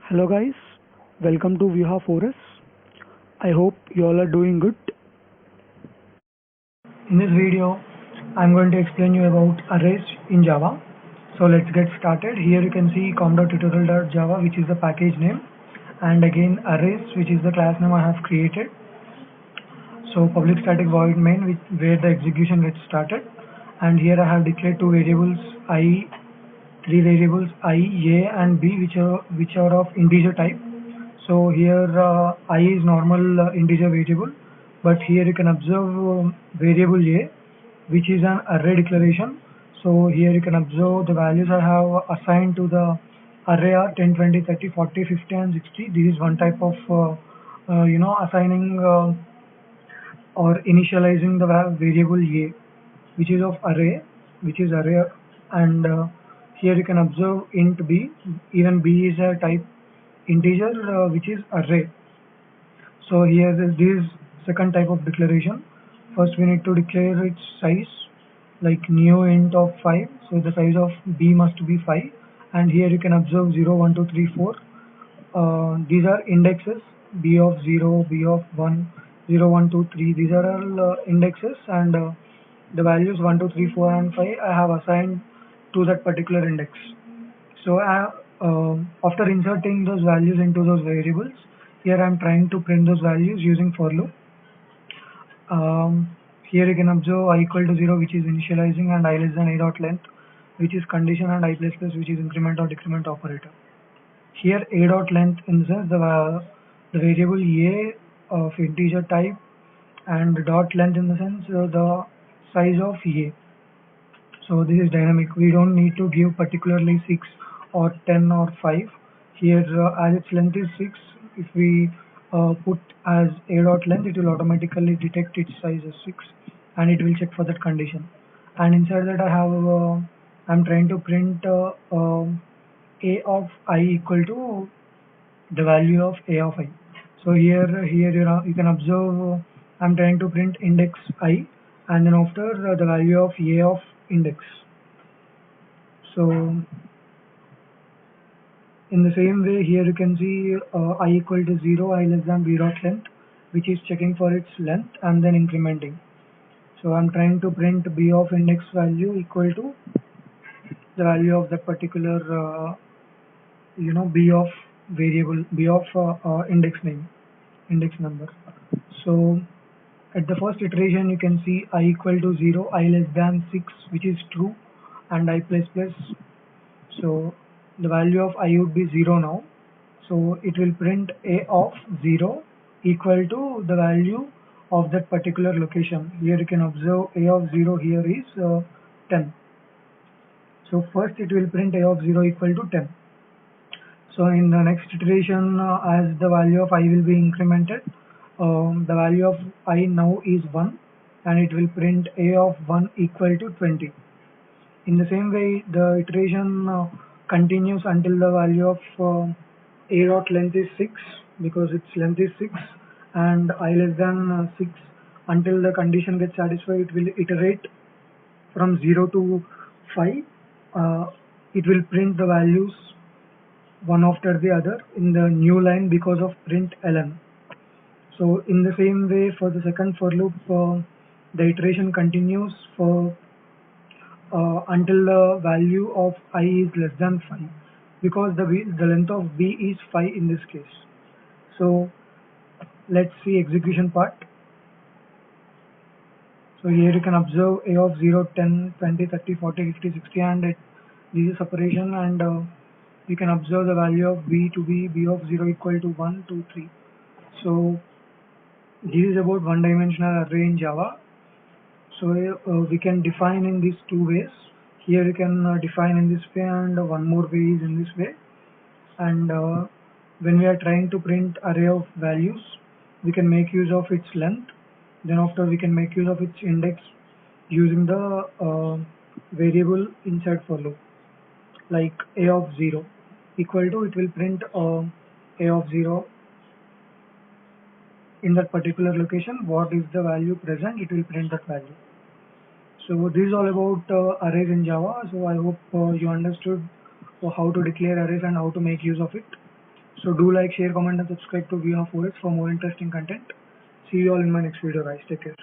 Hello guys, welcome to Viha Forest. I hope you all are doing good. In this video, I'm going to explain you about arrays in Java. So let's get started. Here you can see com.tutorial.java, which is the package name, and again arrays, which is the class name I have created. So public static void main, where the execution gets started, and here I have declared two variables three variables I, a, and b, which are of integer type. So here I is normal integer variable, but here you can observe variable a, which is an array declaration. So here you can observe the values I have assigned to the array are 10, 20, 30, 40, 50, and 60. This is one type of assigning or initializing the variable a, which is of array, and here you can observe int b. Even b is a type integer, which is array. So here is this second type of declaration. First we need to declare its size, like new int of 5. So the size of b must be 5, and here you can observe 0, 1, 2, 3, 4. These are indexes, b of 0, b of 1, 0, 1, 2, 3. These are all indexes, and the values 1, 2, 3, 4, and 5 I have assigned to that particular index. So after inserting those values into those variables, here I am trying to print those values using for loop. Here you can observe I equal to 0, which is initializing, and I less than a dot length, which is condition, and I plus plus, which is increment or decrement operator. Here a dot length in the sense the variable a of integer type, and dot length in the sense the size of a. So this is dynamic. We don't need to give particularly 6 or 10 or 5. Here as its length is 6, if we put as a dot length, it will automatically detect its size as 6, and it will check for that condition. And inside that I have I'm trying to print a of I equal to the value of a of I. So here you can observe I'm trying to print index I, and then after the value of a of index. So in the same way, here you can see I equal to 0, I less than b dot length, which is checking for its length and then incrementing. So I'm trying to print b of index value equal to the value of that particular b of variable, b of index number. So at the first iteration, you can see I equal to 0, I less than 6, which is true, and I plus plus. So the value of I would be 0 now. So it will print a of 0 equal to the value of that particular location. Here you can observe a of 0 here is 10. So first it will print a of 0 equal to 10. So in the next iteration, as the value of I will be incremented, the value of I now is 1, and it will print a of 1 equal to 20. In the same way, the iteration continues until the value of a dot length is 6, because its length is 6, and I less than 6. Until the condition gets satisfied, it will iterate from 0 to 5. It will print the values one after the other in the new line because of print ln. So in the same way, for the second for loop, the iteration continues for until the value of I is less than 5, because the length of b is 5 in this case. So let's see execution part. So here you can observe a of 0, 10, 20, 30, 40, 50, 60, and this is separation, and you can observe the value of b to b of 0 equal to 1, 2, 3. So this is about one-dimensional array in Java. So we can define in these two ways. Here you can define in this way, and one more way is in this way. And when we are trying to print array of values, we can make use of its length. Then after we can make use of its index using the variable inside for loop, like a of 0 equal to, it will print a of 0 in that particular location. What is the value present, it will print that value. So this is all about arrays in Java. So I hope you understood how to declare arrays and how to make use of it. So do like, share, comment and subscribe to VR4S for more interesting content. See you all in my next video guys. Take care.